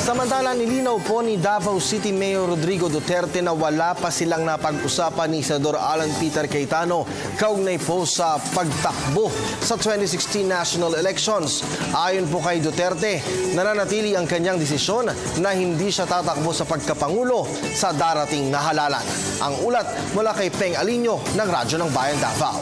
Samantala, nilinaw po ni Davao City Mayor Rodrigo Duterte na wala pa silang napag-usapan ni Senador Alan Peter Cayetano kaugnay po sa pagtakbo sa 2016 national elections. Ayon po kay Duterte, nananatili ang kanyang desisyon na hindi siya tatakbo sa pagkapangulo sa darating na halalan. Ang ulat mula kay Peng Alinio ng Radyo ng Bayan Davao.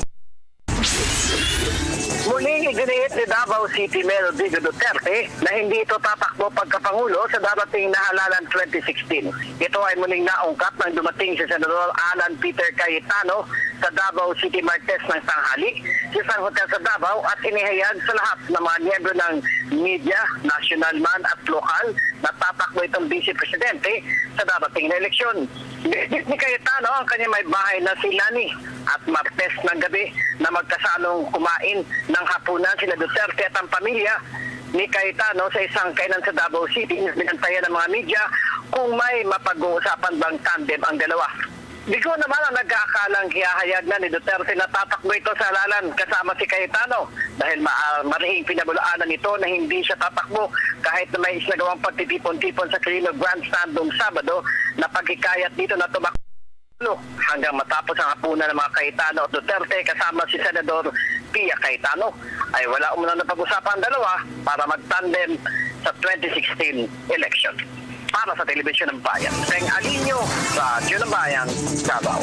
Muling iginiit ni Davao City Mayor Rodrigo Duterte na hindi ito tatakbo pagkapangulo sa darating na halalan 2016. Ito ay muling naungkat nang dumating si Senador Alan Peter Cayetano sa Davao City Martes ng tanghali sa isang hotel sa Davao at inihayag sa lahat ng mga miyembro ng media, national man at lokal na tatakbo itong Vice Presidente sa darating na eleksyon. Ni Cayetano ang kanyang may bahay na si Lani at Martes ng gabi na magkasalong kumain ng hapunan sila Duterte at ang pamilya ni Cayetano sa isang kainan sa Davao City. Binantayan ng mga media kung may mapag-uusapan bang tandem ang dalawa. Di ko naman ang nagkakalang hiyahayag na ni Duterte na tatakbo ito sa halalan kasama si Cayetano dahil marihing pinabulaanan nito na hindi siya tatakbo kahit na may isinagawang pagtitipon-tipon sa Quirino Grandstand noong Sabado na pagkikayat dito na tumakbo hanggang matapos ang hapunan ng mga Cayetano at Duterte kasama si Senador Pia Cayetano ay wala umano na pag-usapan ang dalawa para mag-tandem sa 2016 election. Para sa Telebisyon ng Bayan, Peng Alinio, Radyo ng Bayan, Davao.